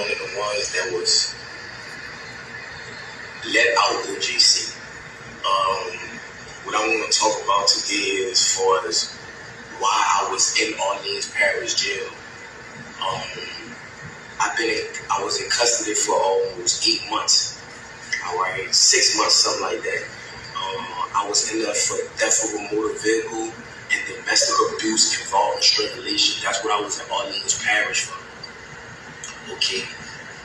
one of the ones that was let out OJC. What I want to talk about today is as far as why I was in Orleans Parish Jail. I was in custody for almost 8 months. All right, 6 months, something like that. I was in there for theft of a motor vehicle and domestic abuse involving strangulation. That's what I was in Orleans Parish for. Okay,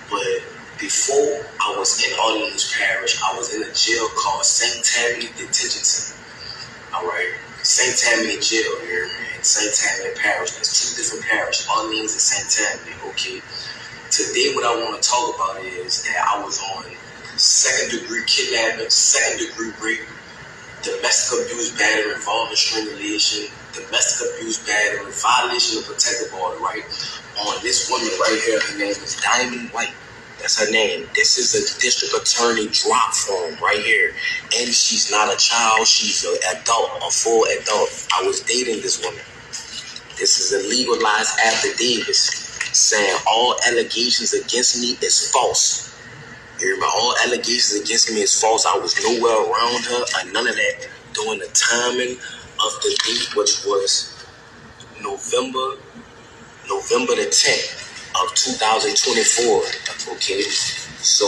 but before I was in Orleans Parish, I was in a jail called St. Tammany Detention Center. All right, St. Tammany Jail here in St. Tammany Parish. There's two different parishes, Orleans and St. Tammany. Okay, today what I want to talk about is that I was on second-degree kidnapping, second-degree rape, domestic abuse, battery involving strangulation, domestic abuse, battery, violation of protective order, right? On this woman right here, her name is Diamond White. That's her name. This is a district attorney drop form right here. And she's not a child, she's an adult, a full adult. I was dating this woman. This is a legalized affidavit saying all allegations against me is false. You remember, all allegations against me is false. I was nowhere around her or none of that during the timing of the date, which was November the 10th of 2024. Okay, so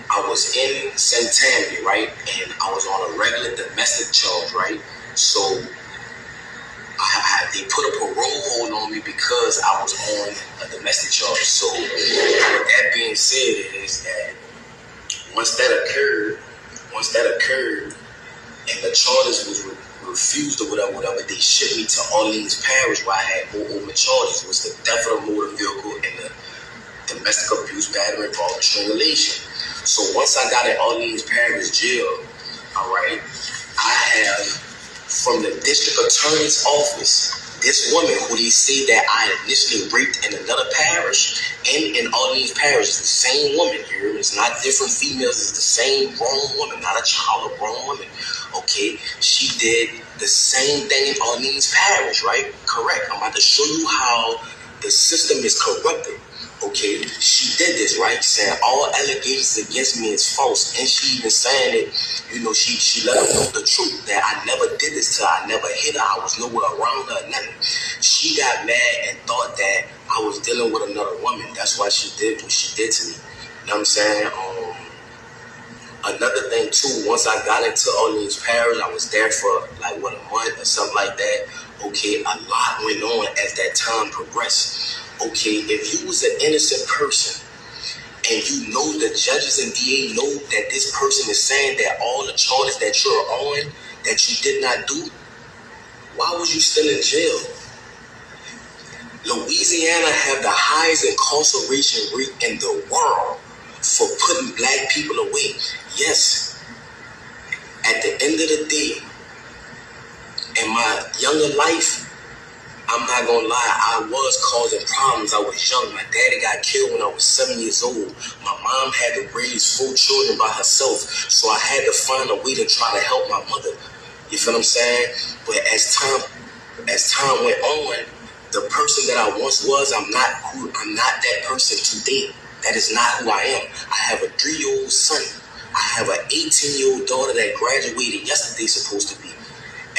I was in St. Tammany, right? And I was on a regular domestic charge, right? So they put a parole hold on me because I was on a domestic charge. So with that being said is that once that occurred, and the charges was refused or whatever, they shipped me to Orleans Parish where I had more charges. It was the theft of a motor vehicle and the domestic abuse, battery, involving strangulation. So once I got in Orleans Parish Jail, all right, I have from the district attorney's office, this woman who they say that I initially raped in another parish and in Orleans Parish, is the same woman here. It's not different females. It's the same grown woman, not a child, a grown woman. Okay, she did the same thing in Orleans Parish, right? Correct. I'm about to show you how the system is corrupted. Okay, she did this, right? Saying all allegations against me is false, and she even saying it. You know, she let them know the truth that I never did this to her. I never hit her. I was nowhere around her, nothing. She got mad and thought that I was dealing with another woman. That's why she did what she did to me. You know what I'm saying? Another thing too, once I got into Orleans Parish, I was there for like a month or something like that. Okay, a lot went on as that time progressed. Okay, if you was an innocent person and you know the judges and DA know that this person is saying that all the charges that you're on that you did not do, why was you still in jail? Louisiana have the highest incarceration rate in the world for putting black people away. Yes, at the end of the day, in my younger life, I'm not gonna lie, I was causing problems. I was young. My daddy got killed when I was 7 years old. My mom had to raise 4 children by herself, so I had to find a way to try to help my mother. You feel what I'm saying? But as time went on, the person that I once was, I'm not that person today. That is not who I am. I have a 3-year-old son. I have an 18-year-old daughter that graduated yesterday, supposed to be.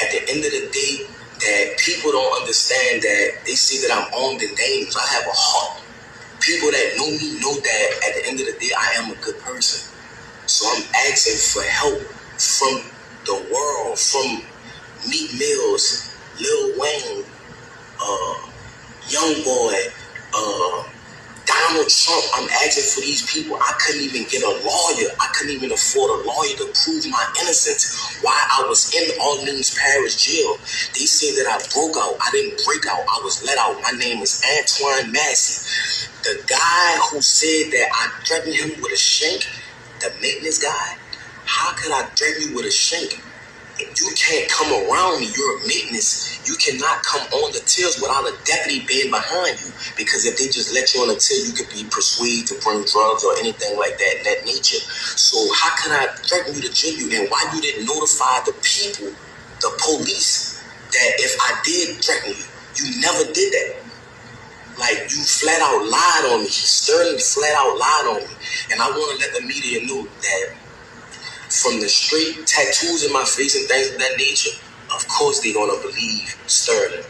At the end of the day, that people don't understand that they see that I'm armed and dangerous. I have a heart. People that know me know that at the end of the day, I am a good person. So I'm asking for help from the world, from Meek Mills, Lil Wayne, Young Boy, Donald Trump. I'm asking for these people. I couldn't even get a lawyer. I couldn't even afford a lawyer to prove my innocence while I was in Orleans Parish Jail. They say that I broke out. I didn't break out. I was let out. My name is Antoine Massey. The guy who said that I threatened him with a shank, the maintenance guy, how could I threaten you with a shank? You can't come around me. You're a maintenance. You cannot come on the tills without a deputy being behind you. Because if they just let you on the till, you could be persuaded to bring drugs or anything like that in that nature. So how can I threaten you to jail you? And why you didn't notify the people, the police, that if I did threaten you, you never did that. Like, you flat out lied on me. Sterling flat out lied on me. And I want to let the media know that from the straight tattoos in my face and things of that nature, of course they're going to believe Sterling.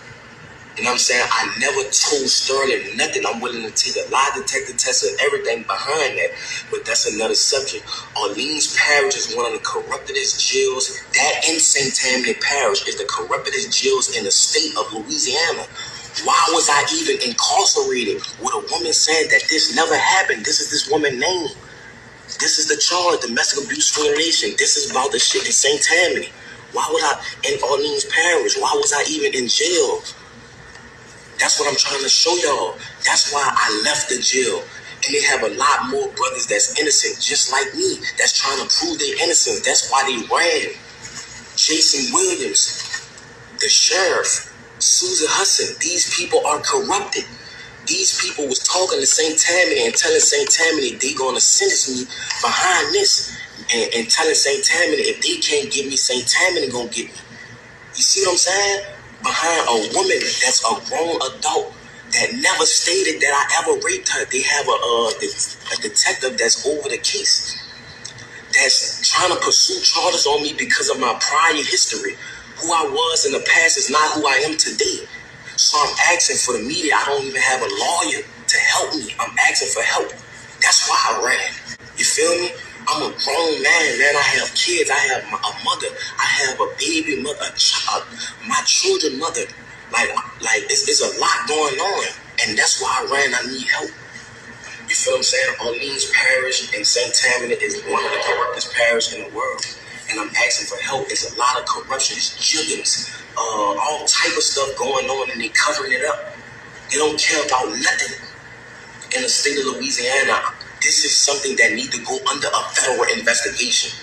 You know what I'm saying? I never told Sterling nothing. I'm willing to take a lie detector test and everything behind that. But that's another subject. Orleans Parish is one of the corruptedest jails. That in St. Tammany Parish is the corruptedest jails in the state of Louisiana. Why was I even incarcerated with a woman saying that this never happened? This is this woman's name. This is the charge, domestic abuse violation. This is about the shit in St. Tammany. Why was I in Orleans Parish? Why was I even in jail? That's what I'm trying to show y'all. That's why I left the jail. And they have a lot more brothers that's innocent, just like me, that's trying to prove their innocence. That's why they ran. Jason Williams, the sheriff, Susan Hudson, these people are corrupted. These people was talking to St. Tammany and telling St. Tammany they gonna sentence me behind this, and telling St. Tammany if they can't get me, St. Tammany gonna get me. You see what I'm saying? Behind a woman that's a grown adult that never stated that I ever raped her. They have a detective that's over the case, that's trying to pursue charges on me because of my prior history. Who I was in the past is not who I am today. So I'm asking for the media. I don't even have a lawyer to help me. I'm asking for help. That's why I ran. You feel me? I'm a grown man, man. I have kids. I have a mother. I have a baby mother, my children mother. Like it's a lot going on. And that's why I ran. I need help. You feel what I'm saying? Orleans Parish and St. Tammany is one of the corruptest parishes in the world. And I'm asking for help. There's a lot of corruption, jiggins, all type of stuff going on, and they covering it up. They don't care about nothing in the state of Louisiana. This is something that need to go under a federal investigation.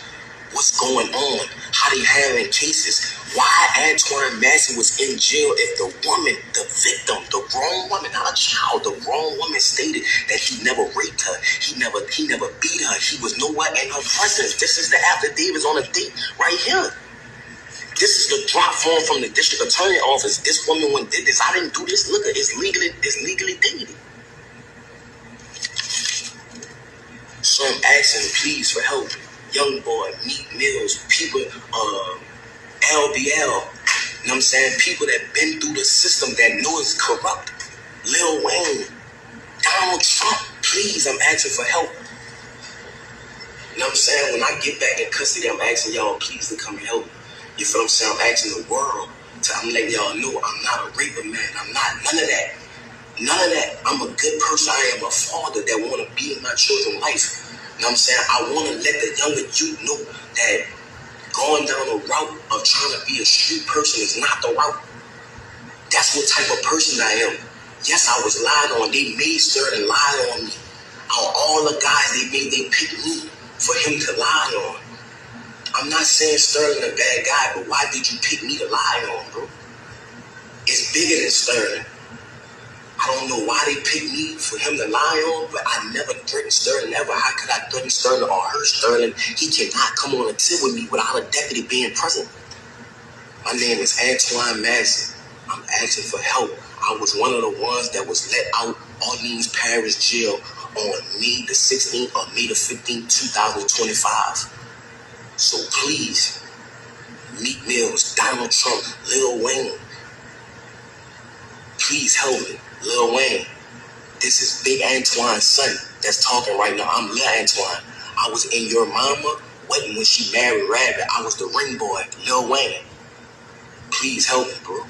What's going on? How they handling cases? Why Antoine Massey was in jail if the woman, the victim, the grown woman, not a child, the grown woman stated that he never raped her. He never beat her. He was nowhere in her presence. This is the affidavits on the date right here. This is the drop form from the district attorney office. This woman when did this. I didn't do this. Look, it's legally dated. So I'm asking, please, for help. Young Boy, Meek Mills, people, LBL, you know what I'm saying? People that been through the system that know it's corrupt. Lil Wayne, Donald Trump, please, I'm asking for help. You know what I'm saying? When I get back in custody, I'm asking y'all, please, to come and help. You feel what I'm saying? I'm asking the world. I'm letting y'all know I'm not a raper, man. I'm not, none of that. None of that. I'm a good person. I am a father that want to be in my children's life. You know what I'm saying? I want to let the younger youth know that going down the route of trying to be a street person is not the route. That's what type of person I am. Yes, I was lied on. They made certain lie on me. All the guys they picked me for him to lie on. I'm not saying Sterling a bad guy, but why did you pick me to lie on, bro? It's bigger than Sterling. I don't know why they picked me for him to lie on, but I never threatened Sterling ever. How could I threaten Sterling or hurt Sterling? He cannot come on a tip with me without a deputy being present. My name is Antoine Massey. I'm asking for help. I was one of the ones that was let out Orleans Parish Jail on May the 16th or May the 15th, 2025. So please, Meek Mills, Donald Trump, Lil Wayne, please help me. Lil Wayne, this is Big Antoine's son that's talking right now. I'm Lil Antoine. I was in your mama wedding when she married Rabbit. I was the ring boy, Lil Wayne. Please help me, bro.